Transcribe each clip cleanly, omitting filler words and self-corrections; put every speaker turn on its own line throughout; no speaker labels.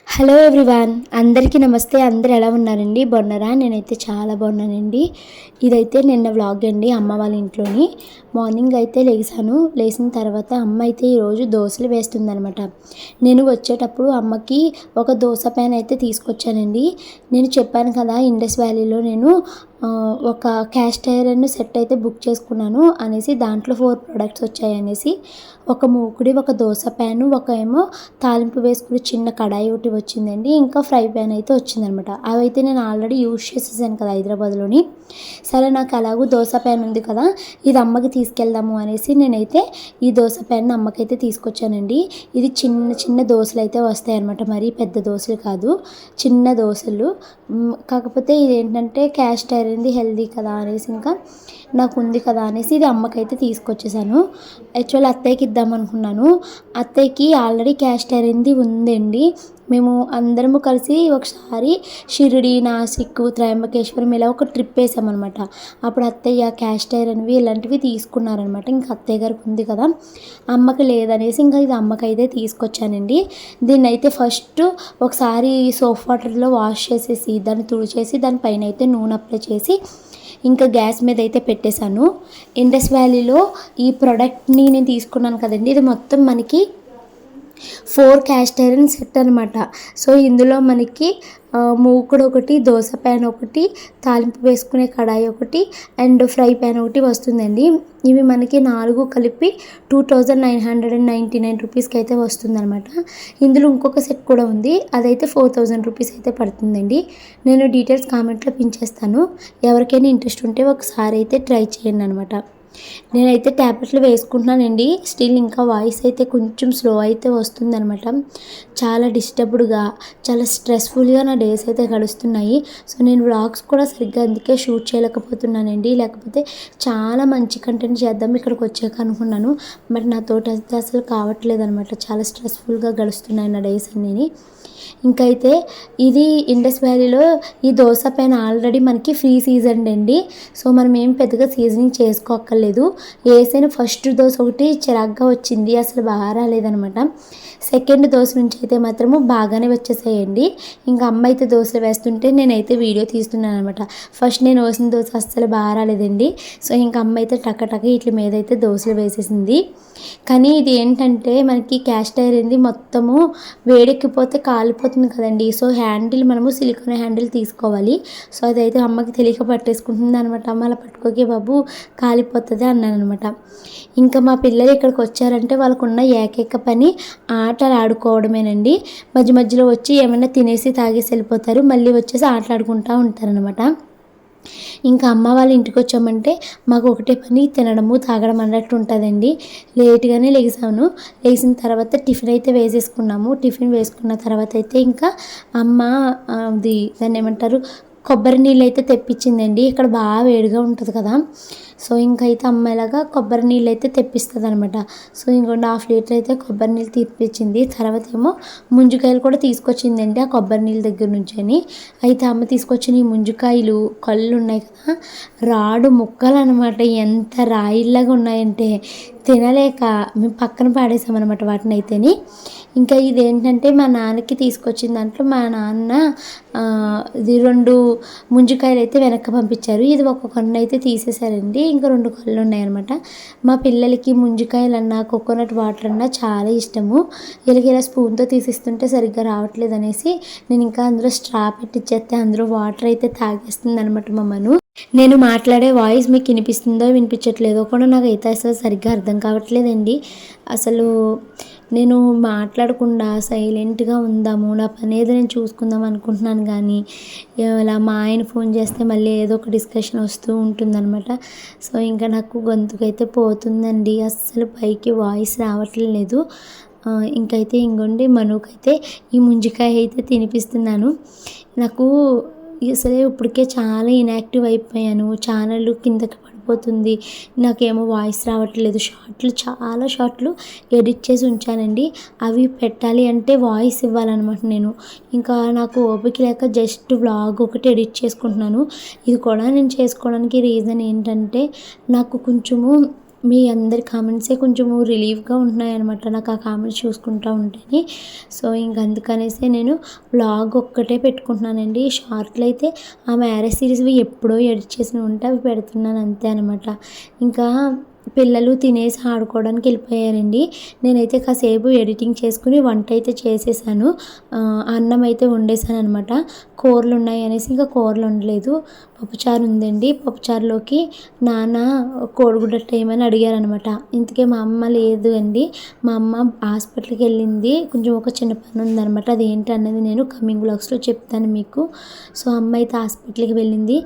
Hello everyone, అందరికీ నమస్తే. అందరు ఎలా ఉన్నారండి? బాగున్నారా? నేనైతే చాలా బాగున్నానండి. ఇదైతే నిన్న వ్లాగ్ అండి, అమ్మ వాళ్ళ ఇంట్లోని. మార్నింగ్ అయితే లేచిన తర్వాత అమ్మ అయితే ఈరోజు దోశలు వేస్తుందనమాట. నేను వచ్చేటప్పుడు అమ్మకి ఒక దోశ ప్యాన్ అయితే తీసుకొచ్చానండి. నేను చెప్పాను కదా, ఇండస్ వ్యాలీలో నేను ఒక క్యాస్ట్ ఐరన్ సెట్ అయితే బుక్ చేసుకున్నాను అనేసి, దాంట్లో 4 ప్రొడక్ట్స్ వచ్చాయి అనేసి. ఒక మూకుడి, ఒక దోశ ప్యాను, ఒక ఏమో తాలింపు వేసుకుని చిన్న కడాయి ఒకటి వచ్చిందండి. ఇంకా ఫ్రై ప్యాన్ అయితే వచ్చిందనమాట. అవైతే నేను ఆల్రెడీ యూజ్ చేసేసాను కదా హైదరాబాద్లోని. సరే, నాకు అలాగూ దోశ ప్యాన్ ఉంది కదా, ఇది అమ్మకి తీసుకెళ్దాము అనేసి నేనైతే ఈ దోశ ప్యాన్ అమ్మకైతే తీసుకొచ్చానండి. ఇది చిన్న చిన్న దోశలు అయితే వస్తాయి అనమాట, మరీ పెద్ద దోశలు కాదు, చిన్న దోశలు. కాకపోతే ఇదేంటంటే క్యాస్ట్ ఐరన్ది, హెల్దీ కదా అనేసి, ఇంకా నాకు ఉంది కదా అనేసి ఇది అమ్మకైతే తీసుకొచ్చేసాను. యాక్చువల్ అత్తయ్యకి ఇద్దామనుకున్నాను. అత్తయ్యకి ఆల్రెడీ క్యాస్ట్ ఐరన్ది ఉందండి. మేము అందరము కలిసి ఒకసారి షిరిడి, నాసిక్, త్రయంబకేశ్వరం ఇలా ఒక ట్రిప్ వేసామన్నమాట. అప్పుడు అత్తయ్య క్యాస్ట్ ఐరన్వి ఇలాంటివి తీసుకున్నారనమాట. ఇంకా అత్తయ్య గారికి ఉంది కదా, అమ్మకి లేదనేసి ఇంకా ఇది అమ్మకైతే తీసుకొచ్చానండి. దీన్ని అయితే ఫస్ట్ ఒకసారి సోప్ వాటర్లో వాష్ చేసేసి దాన్ని తుడిచేసి దానిపైన అయితే నూనె అప్లై చేసి ఇంకా గ్యాస్ మీద అయితే పెట్టేశాను. ఇండస్ వ్యాలీలో ఈ ప్రోడక్ట్ని నేను తీసుకున్నాను కదండి, ఇది మొత్తం మనకి 4 క్యాస్ట్ ఐరన్ సెట్ అనమాట. సో ఇందులో మనకి మూకుడు ఒకటి, దోశ ప్యాన్ ఒకటి, తాలింపు వేసుకునే కడాయి ఒకటి అండ్ ఫ్రై ప్యాన్ ఒకటి వస్తుందండి. ఇవి మనకి 4 కలిపి 2999 రూపీస్కి అయితే వస్తుందన్నమాట. ఇందులో ఇంకొక సెట్ కూడా ఉంది, అదైతే 4000 రూపీస్ అయితే పడుతుందండి. నేను డీటెయిల్స్ కామెంట్లో పిన్ చేస్తాను, ఎవరికైనా ఇంట్రెస్ట్ ఉంటే ఒకసారి అయితే ట్రై చేయండి అనమాట. నేనైతే ట్యాబ్లెట్లు వేసుకుంటున్నానండి. స్టిల్ ఇంకా వాయిస్ అయితే కొంచెం స్లో అయితే వస్తుందనమాట. చాలా డిస్టర్బ్డ్గా, చాలా స్ట్రెస్ఫుల్గా నా డేస్ అయితే గడుస్తున్నాయి. సో నేను వ్లాగ్స్ కూడా సరిగ్గా అందుకే షూట్ చేయలేకపోతున్నానండి. లేకపోతే చాలా మంచి కంటెంట్ చేద్దాం ఇక్కడికి వచ్చాక అనుకున్నాను, బట్ నాతోటి అయితే అసలు కావట్లేదు అనమాట. చాలా స్ట్రెస్ఫుల్గా గడుస్తున్నాయి నా డేస్ అన్నీ. ఇంకైతే ఇది ఇండస్ వ్యాలీలో ఈ దోశ పైన ఆల్రెడీ మనకి ఫ్రీ సీజన్ అండి. సో మనం ఏం పెద్దగా సీజనింగ్ చేసుకోక్కర్లేదు. వేసిన ఫస్ట్ దోశ ఒకటి చిరాగ్గా వచ్చింది, అసలు బాగా రాలేదనమాట. సెకండ్ దోశ నుంచి అయితే మాత్రము బాగానే వచ్చేసాయండి. ఇంకా అమ్మ అయితే దోశలు వేస్తుంటే నేనైతే వీడియో తీస్తున్నాను అనమాట. ఫస్ట్ నేను వేసిన దోశ అస్సలు బాగా రాలేదండి. సో ఇంకా అమ్మ అయితే టక్క వీటి మీద అయితే దోశలు వేసేసింది. కానీ ఇది ఏంటంటే మనకి క్యాస్ట్ ఐరన్ది మొత్తము వేడెక్కిపోతే కాలిపోతుంది కదండి. సో హ్యాండిల్ మనము సిలికాన్ హ్యాండిల్ తీసుకోవాలి. సో అదైతే అమ్మకి తెలియక పట్టేసుకుంటుంది అనమాట. అమ్మ అలా పట్టుకోకే బాబు, కాలిపోతుంది అన్నాను అనమాట. ఇంకా మా పిల్లలు ఇక్కడికి వచ్చారంటే వాళ్ళకున్న ఏకైక పని ఆటలు ఆడుకోవడమేనండి. మధ్యలో వచ్చి ఏమైనా తినేసి తాగేసి వెళ్ళిపోతారు, మళ్ళీ వచ్చేసి ఆటలాడుకుంటూ ఉంటారనమాట. ఇంకా అమ్మ వాళ్ళ ఇంటికి వచ్చామంటే మాకు ఒకటే పని, తినడము తాగడం అన్నట్టు ఉంటుందండి. లేట్గానే లేచిన తర్వాత టిఫిన్ అయితే వేసేసుకున్నాము. టిఫిన్ వేసుకున్న తర్వాత అయితే ఇంకా అమ్మ దాన్ని ఏమంటారు, కొబ్బరి నీళ్ళు అయితే తెప్పించిందండి. ఇక్కడ బాగా వేడిగా ఉంటుంది కదా, సో ఇంకైతే అమ్మ ఇలాగా కొబ్బరి నీళ్ళు అయితే తెప్పిస్తుంది అనమాట. సో ఇంకొండ 1/2 లీటర్ అయితే కొబ్బరి నీళ్ళు తెప్పించింది. తర్వాత ఏమో ముంజికాయలు కూడా తీసుకొచ్చిందండి ఆ కొబ్బరి నీళ్ళ దగ్గర నుంచి అని. అయితే అమ్మ తీసుకొచ్చిన ఈ ముంజికాయలు కళ్ళు ఉన్నాయి కదా, రాడు ముక్కలు అనమాట. ఎంత రాయిల్లాగా ఉన్నాయంటే తినలేక మేము పక్కన పాడేసామన్నమాట వాటిని అయితేని. ఇంకా ఇదేంటంటే మా నాన్నకి తీసుకొచ్చిన దాంట్లో మా నాన్న ఇది 2 ముంజికాయలు అయితే వెనక్కి పంపించారు. ఇది ఒక కన్ను అయితే తీసేశారండి, ఇంకా 2 కళ్ళు ఉన్నాయన్నమాట. మా పిల్లలకి ముంజికాయలన్నా కోకోనట్ వాటర్ అన్నా చాలా ఇష్టము. వీళ్ళకి ఇలా స్పూన్తో తీసిస్తుంటే సరిగ్గా రావట్లేదు అనేసి నేను ఇంకా అందులో స్ట్రా పెట్టిచ్చేస్తే అందులో వాటర్ అయితే తాగేస్తుంది అనమాట మమ్మను. నేను మాట్లాడే వాయిస్ మీకు వినిపిస్తుందో వినిపించట్లేదో కూడా నాకు అయితే అసలు సరిగ్గా అర్థం కావట్లేదండి. అసలు నేను మాట్లాడకుండా సైలెంట్గా ఉందాము, నా పని ఏదో నేను చూసుకుందాం అనుకుంటున్నాను. కానీ ఇలా మా ఆయన ఫోన్ చేస్తే మళ్ళీ ఏదో ఒక డిస్కషన్ వస్తూ ఉంటుందన్నమాట. సో ఇంకా నాకు గొంతుకైతే పోతుందండి, అస్సలు పైకి వాయిస్ రావట్లేదు. ఇంకైతే ఇంకోండి మనుకైతే ఈ ముంజికాయ అయితే తినిపిస్తున్నాను. నాకు అసలే ఇప్పటికే చాలా ఇన్యాక్టివ్ అయిపోయాను, ఛానల్ కిందకి పడిపోతుంది, నాకేమో వాయిస్ రావట్లేదు. చాలా షార్ట్లు ఎడిట్ చేసి ఉంచానండి, అవి పెట్టాలి అంటే వాయిస్ ఇవ్వాలన్నమాట నేను. ఇంకా నాకు ఓపిక లేక జస్ట్ వ్లాగ్ ఒకటి ఎడిట్ చేసుకుంటున్నాను. ఇది కూడా నేను చేసుకోవడానికి రీజన్ ఏంటంటే నాకు కొంచెము మీ అందరి కామెంట్సే కొంచెము రిలీఫ్గా ఉంటున్నాయన్నమాట నాకు ఆ కామెంట్స్ చూసుకుంటూ ఉంటేనే. సో ఇంక అందుకనేసి నేను వ్లాగ్ ఒక్కటే పెట్టుకుంటున్నానండి. షార్ట్లు అయితే ఆ మ్యారేజ్ సిరీస్వి ఎప్పుడో ఎడిట్ చేసినవి ఉంటే అవి పెడుతున్నాను అంతే అనమాట. ఇంకా పిల్లలు తినేసి ఆడుకోవడానికి వెళ్ళిపోయారండి. నేనైతే కాసేపు ఎడిటింగ్ చేసుకుని వంట అయితే చేసేసాను. అన్నం అయితే వండేసాను అనమాట. కూరలు ఉన్నాయి అనేసి ఇంకా కూరలు వండలేదు. పప్పుచారు ఉందండి. పప్పుచారులోకి నాన్న కోడిగుడ్డ వేయమని అడిగారనమాట. ఇంతకీ మా అమ్మ లేదు అండి. మా అమ్మ హాస్పిటల్కి వెళ్ళింది. కొంచెం ఒక చిన్న పని ఉందనమాట. అదేంటి అన్నది నేను కమింగ్ బ్లాగ్స్లో చెప్తాను మీకు. సో అమ్మ అయితే హాస్పిటల్కి వెళ్ళింది.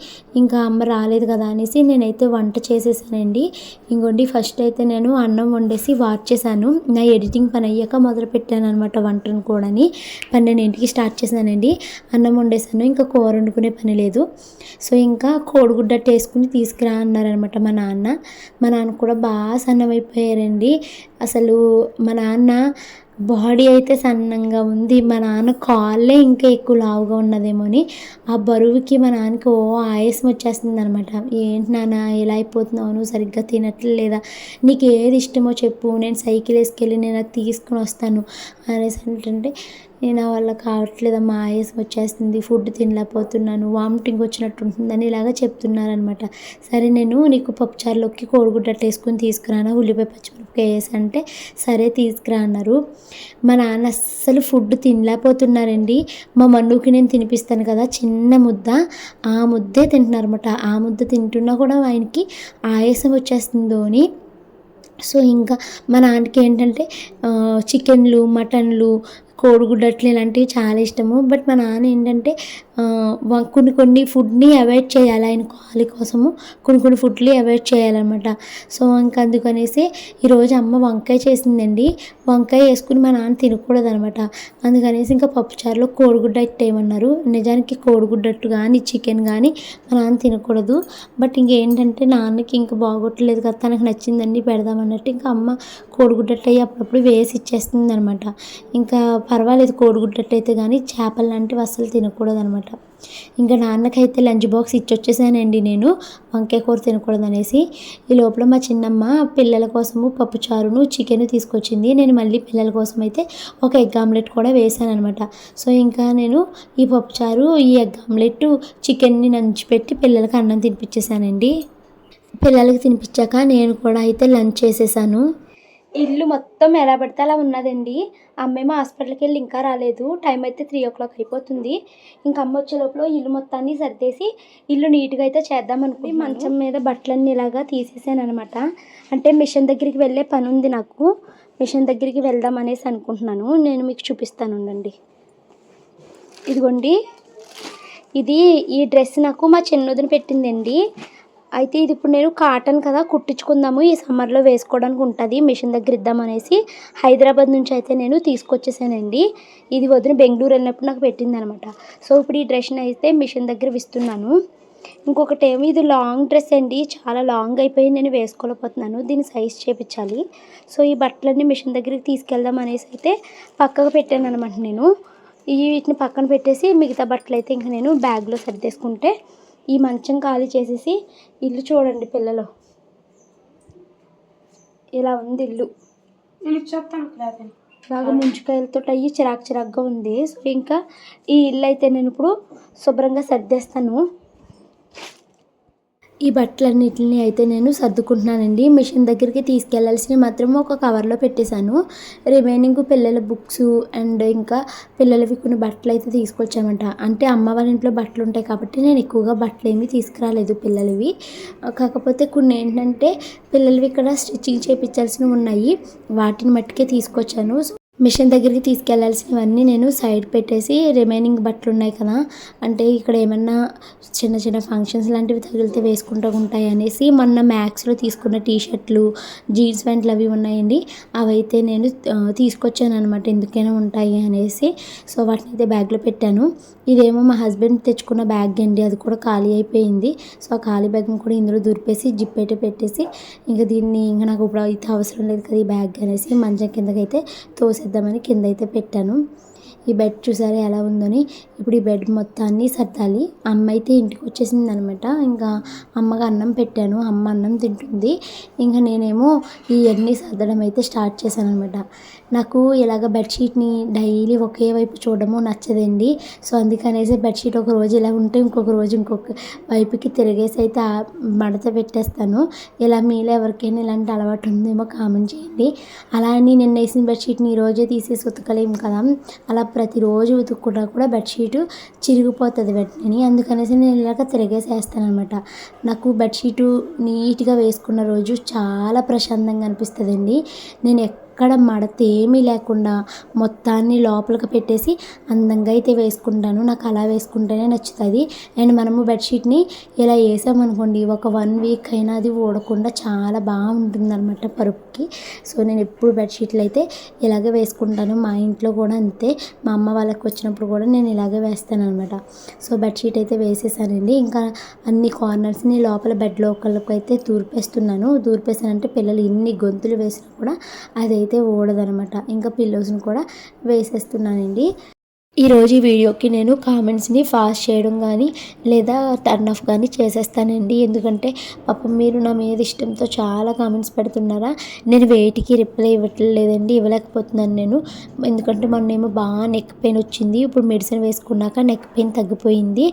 ఇంకా అమ్మ రాలేదు కదా అనేసి నేనైతే వంట చేసేసానండి. ఇంకోండి ఫస్ట్ అయితే నేను అన్నం వండేసి వాచ్ చేశాను. నా ఎడిటింగ్ పని అయ్యాక మొదలుపెట్టాను అనమాట వంటను కూడాని. 12ంటికి స్టార్ట్ చేశానండి. అన్నం వండేసాను. ఇంకా కూర వండుకునే పని లేదు. సో ఇంకా కోడిగుడ్డ వేసుకుని తీసుకురా అన్నారనమాట మా నాన్న. మా నాన్న కూడా బాగా సన్నమైపోయారండి. అసలు మా నాన్న బాడీ అయితే సన్నంగా ఉంది. మా నాన్న కాళ్ళే ఇంకా ఎక్కువ లావుగా ఉన్నదేమో అని ఆ బరువుకి మా నాన్నకి ఆయాసం వచ్చేస్తుంది అనమాట. ఏంటి నాన్న ఇలా అయిపోతున్నావు, నువ్వు సరిగ్గా తినట్లేదా, నీకు ఏది ఇష్టమో చెప్పు, నేను సైకిల్ వేసుకెళ్ళి నేను అది తీసుకుని వస్తాను అనేసి అంటే నా వల్ల కావట్లేదమ్మా, ఆయాసం వచ్చేస్తుంది, ఫుడ్ తినలేకపోతున్నాను, వామిటింగ్ వచ్చినట్టు ఉంటుందని ఇలాగ చెప్తున్నారనమాట. సరే నేను నీకు పప్పుచారులోకి కోడిగుడ్డ వేసుకొని తీసుకురానా, ఉల్లిపాయ పచ్చిమిరపకాయ వేసి అంటే సరే తీసుకురా అన్నారు. మా నాన్న అస్సలు ఫుడ్ తినలేకపోతున్నారండి. మా మన్నుకి నేను తినిపిస్తాను కదా చిన్న ముద్ద, ఆ ముద్దే తింటున్నారన్నమాట. ఆ ముద్ద తింటున్నా కూడా ఆయనకి ఆయాసం వచ్చేస్తుందో అని. సో ఇంకా మా నాన్నకి ఏంటంటే చికెన్లు, మటన్లు, కోడిగుడ్డట్లు ఇలాంటివి చాలా ఇష్టము. బట్ మా నాన్న ఏంటంటే కొన్ని ఫుడ్ని అవాయిడ్ చేయాలి. ఆయన కాలి కోసము కొన్ని ఫుడ్లు అవాయిడ్ చేయాలన్నమాట. సో ఇంకా అందుకనేసి ఈరోజు అమ్మ వంకాయ చేసిందండి. వంకాయ వేసుకుని మా నాన్న తినకూడదనమాట. అందుకనేసి ఇంకా పప్పుచారులో కోడిగుడ్డ వేయమన్నారు. నిజానికి కోడిగుడ్డట్టు కానీ చికెన్ కానీ మా నాన్న తినకూడదు. బట్ ఇంకేంటంటే నాన్నకి ఇంకా బాగోట్లేదు కదా, తనకు నచ్చిందండి పెడదామన్నట్టు ఇంకా అమ్మ కోడిగుడ్డట్టు అప్పుడప్పుడు వేసి ఇచ్చేస్తుంది అనమాట. ఇంకా పర్వాలేదు కోడిగుడ్డట్టు అయితే కానీ చేపలు లాంటివి అస్సలు తినకూడదు అనమాట. ఇంకా నాన్నకైతే లంచ్ బాక్స్ ఇచ్చొచ్చేసానండి నేను, వంకాయ కూర తినకూడదు అనేసి. ఈ లోపల మా చిన్నమ్మ పిల్లల కోసము పప్పుచారును చికెన్ తీసుకొచ్చింది. నేను మళ్ళీ పిల్లల కోసం అయితే ఒక ఎగ్ ఆమ్లెట్ కూడా వేసాను అనమాట. సో ఇంకా నేను ఈ పప్పుచారు, ఈ ఎగ్ ఆమ్లెట్, చికెన్ని నంచిపెట్టి పిల్లలకి అన్నం తినిపించేసానండి. పిల్లలకి తినిపించాక నేను కూడా అయితే లంచ్ చేసేసాను. ఇల్లు మొత్తం ఎలా పడితే అలా ఉన్నదండి. అమ్మేమో హాస్పిటల్కి వెళ్ళి ఇంకా రాలేదు. టైం అయితే 3 o'clock అయిపోతుంది. ఇంకా అమ్మ వచ్చే లోపల ఇల్లు మొత్తాన్ని సర్దేసి ఇల్లు నీట్గా అయితే చేద్దాం అనుకుని మంచం మీద బట్టలన్నీ ఇలాగా తీసేసాను అనమాట. అంటే మిషన్ దగ్గరికి వెళ్ళే పని ఉంది నాకు. మిషన్ దగ్గరికి వెళ్దాం అనేసి అనుకుంటున్నాను. నేను మీకు చూపిస్తాను ఉండండి. ఇదిగోండి, ఈ డ్రెస్ నాకు మా చిన్నదిన పెట్టిందండి. అయితే ఇది ఇప్పుడు నేను కాటన్ కదా కుట్టించుకుందాము, ఈ సమ్మర్లో వేసుకోవడానికి ఉంటుంది, మిషన్ దగ్గర ఇద్దామనేసి హైదరాబాద్ నుంచి అయితే నేను తీసుకొచ్చేసానండి. ఇది వదిన బెంగళూరు వెళ్ళినప్పుడు నాకు పెట్టిందనమాట. సో ఇప్పుడు ఈ డ్రెస్ని అయితే మిషన్ దగ్గర ఇస్తున్నాను. ఇంకొకటి ఏమో ఇది లాంగ్ డ్రెస్ అండి, చాలా లాంగ్ అయిపోయి నేను వేసుకోలేకపోతున్నాను, దీన్ని సైజ్ చేయించాలి. సో ఈ బట్టలన్నీ మిషన్ దగ్గరికి తీసుకెళ్దాం అనేసి అయితే పక్కకు పెట్టాను అనమాట. నేను వీటిని పక్కన పెట్టేసి మిగతా బట్టలు అయితే ఇంకా నేను బ్యాగ్లో సర్దేసుకుంటే ఈ మంచం ఖాళీ చేసేసి ఇల్లు చూడండి పిల్లలు, ఇలా ఉంది ఇల్లు. బాగా ముంచుకాయలతో అయ్యి చిరాకుగా ఉంది. సో ఇంకా ఈ ఇల్లు అయితే నేను ఇప్పుడు శుభ్రంగా సర్దేస్తాను. ఈ బట్టలన్నిటిని అయితే నేను సర్దుకుంటున్నానండి. మిషన్ దగ్గరికి తీసుకెళ్లాల్సినవి మాత్రం ఒక కవర్లో పెట్టేశాను. రిమైనింగ్ పిల్లల బుక్స్ అండ్ ఇంకా పిల్లలవి కొన్ని బట్టలు అయితే తీసుకొచ్చామంట. అంటే అమ్మ వాళ్ళ ఇంట్లో బట్టలు ఉంటాయి కాబట్టి నేను ఎక్కువగా బట్టలు ఏమీ తీసుకురాలేదు పిల్లలవి. కాకపోతే కొన్ని ఏంటంటే పిల్లలవి ఇక్కడ స్టిచ్చింగ్ చేయించాల్సినవి ఉన్నాయి, వాటిని మట్టుకే తీసుకొచ్చాను. మిషన్ దగ్గరికి తీసుకెళ్లాల్సినవన్నీ నేను సైడ్ పెట్టేసి రిమైనింగ్ బట్టలు ఉన్నాయి కదా, అంటే ఇక్కడ ఏమన్నా చిన్న ఫంక్షన్స్ లాంటివి తగిలితే వేసుకుంటూ ఉంటాయి అనేసి మొన్న మ్యాక్స్లో తీసుకున్న టీషర్ట్లు, జీన్స్ ప్యాంట్లు అవి ఉన్నాయండి. అవైతే నేను తీసుకొచ్చాను అనమాట, ఎందుకైనా ఉంటాయి అనేసి. సో వాటిని అయితే బ్యాగ్లో పెట్టాను. ఇదేమో మా హస్బెండ్ తెచ్చుకున్న బ్యాగ్ అండి, అది కూడా ఖాళీ అయిపోయింది. సో ఆ ఖాళీ బ్యాగ్ని కూడా ఇందులో దూరిపేసి జిప్ అయితే పెట్టేసి ఇంకా దీన్ని ఇంకా నాకు ఇప్పుడు అయితే అవసరం లేదు కదా ఈ బ్యాగ్ అనేసి మంచం కిందకైతే తోసేద్దామని కింద అయితే పెట్టాను. ఈ బెడ్ చూసారా ఎలా ఉందని. ఇప్పుడు ఈ బెడ్ మొత్తాన్ని సర్దాలి. అమ్మ అయితే ఇంటికి వచ్చేసింది అనమాట. ఇంకా అమ్మకి అన్నం పెట్టాను, అమ్మ అన్నం తింటుంది. ఇంకా నేనేమో ఇవన్నీ సర్దడం అయితే స్టార్ట్ చేశాను అనమాట. నాకు ఇలాగ బెడ్షీట్ని డైలీ ఒకే వైపు చూడడము నచ్చదండి. సో అందుకనేసి బెడ్షీట్ ఒక రోజు ఇలా ఉంటే ఇంకొక రోజు ఇంకొక వైపుకి తిరిగేసి అయితే మడత పెట్టేస్తాను. ఇలా మీలో ఎవరికైనా ఇలాంటి అలవాటు ఉందేమో కామెంట్ చేయండి. అలా అని నిన్న వేసిన బెడ్షీట్ని ఈరోజే తీసేసి ఉతకలేము కదా, అలా ప్రతిరోజు ఉతుక్కున్నా కూడా బెడ్షీటు చిరిగిపోతుంది వెంటనే. అందుకనేసి నేను ఇలాగ తిరిగేసేస్తాను అనమాట. నాకు బెడ్షీటు నీట్గా వేసుకున్న రోజు చాలా ప్రశాంతంగా అనిపిస్తుందండి. నేను ఎక్కడ మడత ఏమీ లేకుండా మొత్తాన్ని లోపలికి పెట్టేసి అందంగా అయితే వేసుకుంటాను. నాకు అలా వేసుకుంటేనే నచ్చుతుంది. అండ్ మనము బెడ్షీట్ని ఇలా వేసామనుకోండి ఒక 1 వీక్ అయినా అది ఊడకుండా చాలా బాగుంటుంది అనమాట పరుపుకి. సో నేను ఎప్పుడు బెడ్షీట్లు అయితే ఇలాగే వేసుకుంటాను. మా ఇంట్లో కూడా అంతే. మా అమ్మ వాళ్ళకి వచ్చినప్పుడు కూడా నేను ఇలాగే వేస్తాను అనమాట. సో బెడ్షీట్ అయితే వేసేసానండి. ఇంకా అన్ని కార్నర్స్ని లోపల బెడ్ లోపలికి అయితే దూర్పేసానంటే పిల్లలు ఎన్ని గొంతులు వేసినా కూడా అదైతే ఊడదనమాట. ఇంకా పిల్లోస్ని కూడా వేసేస్తున్నానండి. ఈరోజు ఈ వీడియోకి నేను కామెంట్స్ని ఫాస్ట్ చేయడం కానీ లేదా టర్న్ ఆఫ్ కానీ చేసేస్తానండి. ఎందుకంటే పాపం మీరు నా మీద ఇష్టంతో చాలా కామెంట్స్ పెడుతున్నారా. నేను వేటికి రిప్లై ఇవ్వట్లేదండి, ఇవ్వలేకపోతున్నాను నేను. ఎందుకంటే మొన్నేమో బాగా నెక్ పెయిన్ వచ్చింది. ఇప్పుడు మెడిసిన్ వేసుకున్నాక నెక్ పెయిన్ తగ్గిపోయింది.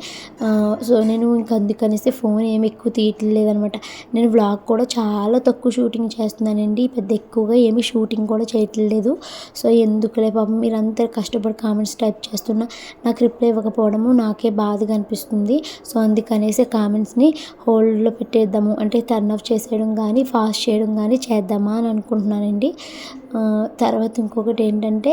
సో నేను ఇంక అందుకనేసి ఫోన్ ఏమి ఎక్కువ తీయట్లేదు అనమాట. నేను వ్లాగ్ కూడా చాలా తక్కువ షూటింగ్ చేస్తున్నానండి. పెద్ద ఎక్కువగా ఏమి షూటింగ్ కూడా చేయట్లేదు. సో ఎందుకులే పాపం మీరంతా కష్టపడి కామెంట్స్ టైప్ చేస్తున్నా నాకు రిప్లై ఇవ్వకపోవడము నాకే బాధగా అనిపిస్తుంది. సో అందుకనేసి కామెంట్స్ని హోల్డ్లో పెట్టేద్దాము, అంటే టర్న్ ఆఫ్ చేసేయడం కానీ ఫాస్ట్ చేయడం కానీ చేద్దామా అని అనుకుంటున్నానండి. తర్వాత ఇంకొకటి ఏంటంటే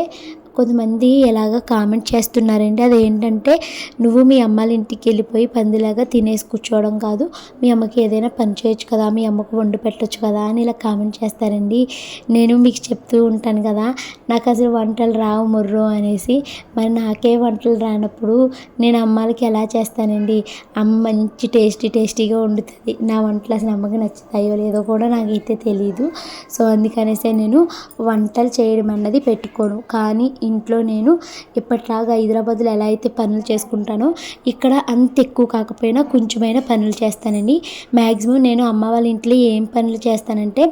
కొంతమంది ఎలాగ కామెంట్ చేస్తున్నారండి. అదేంటంటే నువ్వు మీ అమ్మాళ్ళ ఇంటికి వెళ్ళిపోయి పందిలాగా తినేసి కూర్చోవడం కాదు, మీ అమ్మకి ఏదైనా పని చేయొచ్చు కదా, మీ అమ్మకు వండి పెట్టచ్చు కదా అని ఇలా కామెంట్ చేస్తారండి. నేను మీకు చెప్తూ ఉంటాను కదా, నాకు అసలు వంటలు రావు ముర్రో అనేసి. మరి నాకే వంటలు రానప్పుడు నేను అమ్మాలకి ఎలా చేస్తానండి. అమ్మ మంచి టేస్టీగా వండుతుంది. నా వంటలు అసలు అమ్మకి నచ్చుతాయో లేదో కూడా నాకైతే తెలియదు. సో అందుకనేసే నేను వంటలు చేయడం అన్నది పెట్టుకోను. కానీ ఇంట్లో నేను ఇప్పటిలాగా హైదరాబాద్లో ఎలా అయితే పనులు చేసుకుంటానో ఇక్కడ అంత ఎక్కువ కాకపోయినా కొంచెమైనా పనులు చేస్తానండి. మ్యాక్సిమం నేను అమ్మ వాళ్ళ ఇంట్లో ఏం పనులు చేస్తానంటే,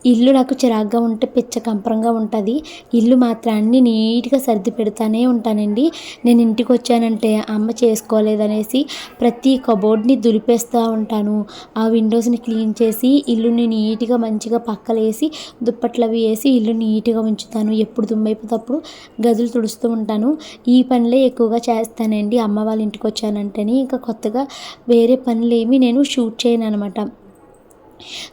ఇల్లు నాకు చిరాగ్గా ఉంటే పిచ్చ కంపరంగా ఉంటుంది. ఇల్లు మాత్రాన్ని నీట్గా సర్ది పెడతానే ఉంటానండి. నేను ఇంటికి వచ్చానంటే అమ్మ చేసుకోలేదనేసి ప్రతి కబోర్డ్ని దులిపేస్తూ ఉంటాను. ఆ విండోస్ని క్లీన్ చేసి ఇల్లుని నీట్గా మంచిగా పక్కలేసి దుప్పట్లు అవి వేసి ఇల్లు నీట్గా ఉంచుతాను. ఎప్పుడు దుమ్మైపోతే అప్పుడు గదులు తుడుస్తూ ఉంటాను. ఈ పనులే ఎక్కువగా చేస్తానండి అమ్మ వాళ్ళ ఇంటికి వచ్చానంటేనే. ఇంకా కొత్తగా వేరే పనులు ఏమీ నేను షూట్ చేయను అనమాట.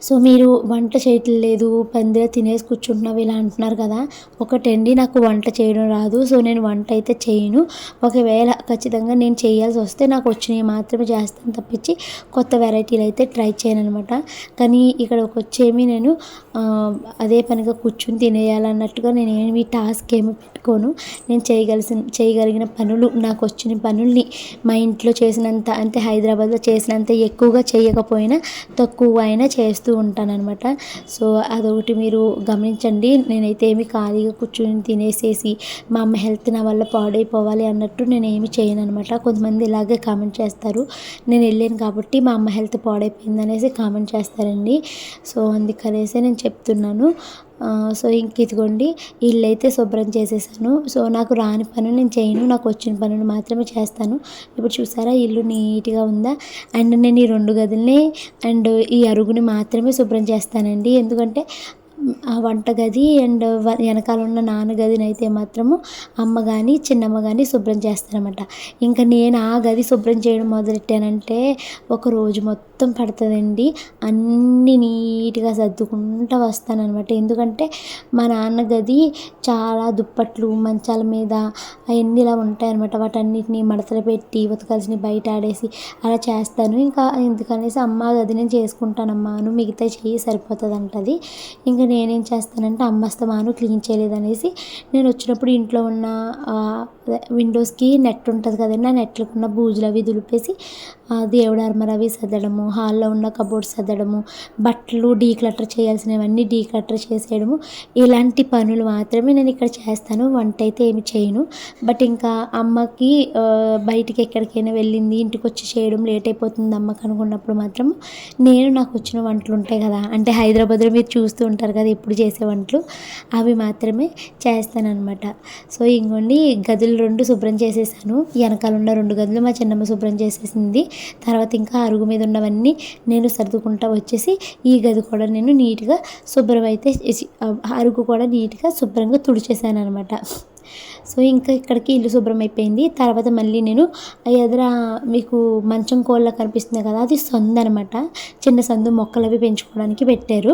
సో మీరు వంట చేయట్లేదు, పందిలో తినేసి కూర్చుంటున్నావు ఇలా అంటున్నారు కదా. ఒకటండి, నాకు వంట చేయడం రాదు. సో నేను వంట అయితే చేయను. ఒకవేళ ఖచ్చితంగా నేను చేయాల్సి వస్తే నాకు వచ్చినవి మాత్రమే చేస్తాను తప్పించి కొత్త వెరైటీలు అయితే ట్రై చేయను అనమాట. కానీ ఇక్కడికి వచ్చేమి నేను అదే పనిగా కూర్చుని తినేయాలన్నట్టుగా నేను ఏమి టాస్క్ ఏమి పెట్టుకోను. నేను చేయగలిగిన పనులు, నాకు వచ్చిన పనుల్ని మా ఇంట్లో చేసినంత, అంటే హైదరాబాద్లో చేసినంత ఎక్కువగా చేయకపోయినా తక్కువ అయినా చేస్తూ ఉంటానన్నమాట. సో అదొకటి మీరు గమనించండి. నేనైతే ఏమి ఖాళీగా కూర్చొని తినేసేసి మా అమ్మ హెల్త్ నా వల్ల పాడైపోవాలి అన్నట్టు నేను ఏమి చేయను అనమాట. కొంతమంది ఇలాగే కామెంట్ చేస్తారు. నేను వెళ్ళాను కాబట్టి మా అమ్మ హెల్త్ పాడైపోయింది అనేసి కామెంట్ చేస్తారండి. సో అందుకనేసి నేను చెప్తున్నాను. సో ఇంక ఇదిగోండి, ఇల్లు అయితే శుభ్రం చేసేసాను. సో నాకు రాని పనులు నేను చేయను, నాకు వచ్చిన పనులు మాత్రమే చేస్తాను. ఇప్పుడు చూసారా ఇల్లు నీట్గా ఉందా. అండ్ నేను ఈ 2 గదుల్ని అండ్ ఈ అరుగుని మాత్రమే శుభ్రం చేస్తానండి. ఎందుకంటే ఆ వంటగది అండ్ వెనకాల ఉన్న నాన్న గదిని అయితే మాత్రము అమ్మ కానీ చిన్నమ్మ కానీ శుభ్రం చేస్తారన్నమాట. ఇంకా నేను ఆ గది శుభ్రం చేయడం మొదలెట్టానంటే ఒక రోజు మొత్తం పడుతుందండి. అన్నీ నీట్గా సర్దుకుంటూ వస్తానన్నమాట. ఎందుకంటే మా నాన్న గది చాలా దుప్పట్లు మంచాల మీద అవన్నీ ఇలా ఉంటాయన్నమాట. వాటన్నిటిని మడతలు పెట్టి ఉతకాల్సిన బయట ఆడేసి అలా చేస్తాను. ఇంకా ఎందుకనేసి అమ్మ గది నేను చేసుకుంటానమ్మా, నువ్వు మిగతా చెయ్యి సరిపోతుంది అంటది. ఇంకా నేనేం చేస్తానంటే అమ్మ అస్తమాను క్లీన్ చేయలేదనేసి నేను వచ్చినప్పుడు ఇంట్లో ఉన్న విండోస్కి నెట్ ఉంటుంది కదండి, ఆ నెట్లకున్న బూజులు అవి దులిపేసి దేవుడు అర్మర్ అవి సర్దడము, హాల్లో ఉన్న కబోర్డ్స్ సర్దడము, బట్టలు డీక్లటర్ చేయాల్సినవన్నీ డీక్లటర్ చేసేయడము, ఇలాంటి పనులు మాత్రమే నేను ఇక్కడ చేస్తాను. వంట అయితే ఏమి చేయను. బట్ ఇంకా అమ్మకి బయటికి ఎక్కడికైనా వెళ్ళింది, ఇంటికి వచ్చి చేయడం లేట్ అయిపోతుంది అమ్మకి అనుకున్నప్పుడు మాత్రం నేను నాకు వచ్చిన వంటలు ఉంటాయి కదా, అంటే హైదరాబాద్లో మీరు చూస్తూ ఉంటారు కదా ఎప్పుడు చేసే వంటలు, అవి మాత్రమే చేస్తానన్నమాట. సో ఇంకోండి గదులు 2 శుభ్రం చేసేసాను. వెనకాల ఉన్న 2 గదులు మా చిన్నమ్మ శుభ్రం చేసేసింది. తర్వాత ఇంకా అరుగు మీద ఉన్నవన్నీ నేను సర్దుకుంటా వచ్చేసి ఈ గది కూడా నేను నీట్గా శుభ్రం అయితే అరుగు కూడా నీట్గా శుభ్రంగా తుడిచేసాను అనమాట. సో ఇంకా ఇక్కడికి ఇల్లు శుభ్రం అయిపోయింది. తర్వాత మళ్ళీ నేను ఎదుర మీకు మంచం కోళ్ళ కనిపిస్తుంది కదా, అది సందు అనమాట. చిన్న సందు మొక్కలు అవి పెంచుకోవడానికి పెట్టారు.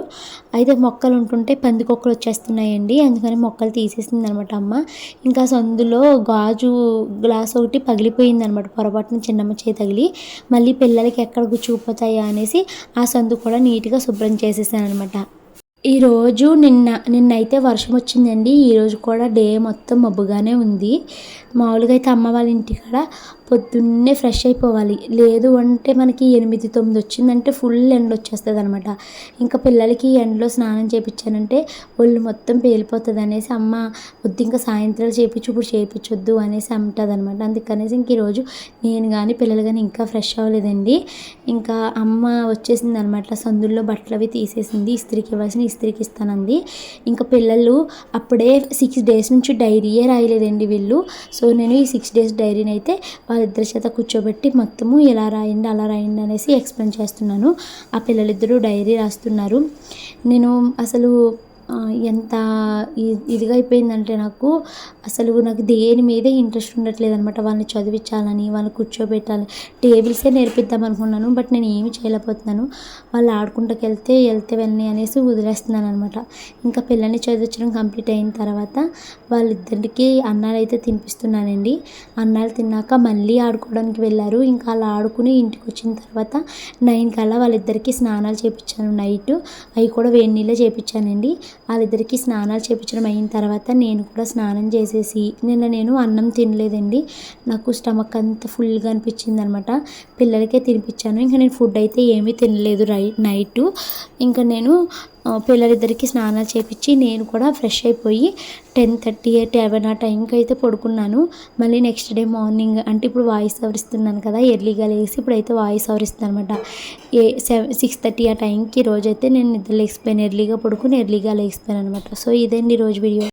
అయితే మొక్కలు ఉంటుంటే పందికొక్కలు వచ్చేస్తున్నాయండి, అందుకని మొక్కలు తీసేసింది అనమాట అమ్మ. ఇంకా సందులో గాజు గ్లాస్ ఒకటి పగిలిపోయింది అనమాట, పొరపాటున చిన్నమ్మ చేయి తగిలి. మళ్ళీ పిల్లలకి ఎక్కడ గుచ్చుకుపోతాయా అనేసి ఆ సందు కూడా నీట్గా శుభ్రం చేసేసాను అనమాట. ఈరోజు నిన్నైతే వర్షం వచ్చిందండి. ఈరోజు కూడా డే మొత్తం మబ్బుగానే ఉంది. మామూలుగా అయితే అమ్మ వాళ్ళ ఇంటికాడ పొద్దున్నే ఫ్రెష్ అయిపోవాలి, లేదు అంటే మనకి 8, 9 వచ్చిందంటే ఫుల్ ఎండ వచ్చేస్తుంది అనమాట. ఇంకా పిల్లలకి ఎండలో స్నానం చేయించానంటే ఒళ్ళు మొత్తం పేలిపోతుంది అనేసి అమ్మ వద్దు ఇంకా సాయంత్రాలు చేయించు, ఇప్పుడు చేయించొద్దు అనేసి అంటుంది అనమాట. అందుకనేసి ఇంక ఈరోజు నేను కానీ పిల్లలు కానీ ఇంకా ఫ్రెష్ అవ్వలేదండి. ఇంకా అమ్మ వచ్చేసింది అనమాట, సందుల్లో బట్టలు అవి తీసేసింది, ఇస్త్రీకి ఇవ్వాల్సిన ఇస్త్రీకి ఇస్తానంది. ఇంకా పిల్లలు అప్పుడే 6 days నుంచి డైరీయే రాయలేదండి వీళ్ళు. సో నేను ఈ 6 days డైరీని అయితే వాళ్ళిద్దరి చేత కూర్చోబెట్టి మొత్తము ఇలా రాయండి అలా రాయండి అనేసి ఎక్స్ప్లెయిన్ చేస్తున్నాను. ఆ పిల్లలిద్దరూ డైరీ రాస్తున్నారు. నేను అసలు ఎంత ఇదిగా అయిపోయిందంటే నాకు దేని మీదే ఇంట్రెస్ట్ ఉండట్లేదు అనమాట. వాళ్ళని చదివించాలని, వాళ్ళని కూర్చోబెట్టాలి, టేబుల్సే నేర్పిద్దాం అనుకున్నాను. బట్ నేను ఏమి చేయలేకపోతున్నాను. వాళ్ళు ఆడుకుంటూకి వెళ్తే వెళ్ళని అనేసి వదిలేస్తున్నాను అనమాట. ఇంకా పిల్లల్ని చదివించడం కంప్లీట్ అయిన తర్వాత వాళ్ళిద్దరికి అన్నాలు అయితే తినిపిస్తున్నానండి. అన్నాలు తిన్నాక మళ్ళీ ఆడుకోవడానికి వెళ్ళారు. ఇంకా అలా ఆడుకుని ఇంటికి వచ్చిన తర్వాత 9 కల్లా వాళ్ళిద్దరికీ స్నానాలు చేయించాను. నైట్ అవి కూడా వేడి నీళ్ళే చేయించానండి. వాళ్ళిద్దరికీ స్నానాలు చేయించడం అయిన తర్వాత నేను కూడా స్నానం చేసేసి నేను అన్నం తినలేదండి. నాకు స్టమక్ అంతా ఫుల్గా అనిపించింది అనమాట. పిల్లలకే తినిపించాను. ఇంకా నేను ఫుడ్ అయితే ఏమీ తినలేదు నైటు. ఇంకా నేను పిల్లలిద్దరికీ స్నానాలు చేయించి నేను కూడా ఫ్రెష్ అయిపోయి 10:30, 11 ఆ టైంకి అయితే పడుకున్నాను. మళ్ళీ నెక్స్ట్ డే మార్నింగ్ అంటే ఇప్పుడు వాయిస్ ఓవర్ ఇస్తున్నాను కదా, ఎర్లీగా లేసి ఇప్పుడైతే వాయిస్ ఓవర్ ఇస్తాను అనమాట. 6:30 ఆ టైంకి రోజైతే నేను నిద్ర లేచిపోయాను, ఎర్లీగా పడుకుని ఎర్లీగా లేచిపోయాను అనమాట. సో ఇదండి రోజు వీడియో.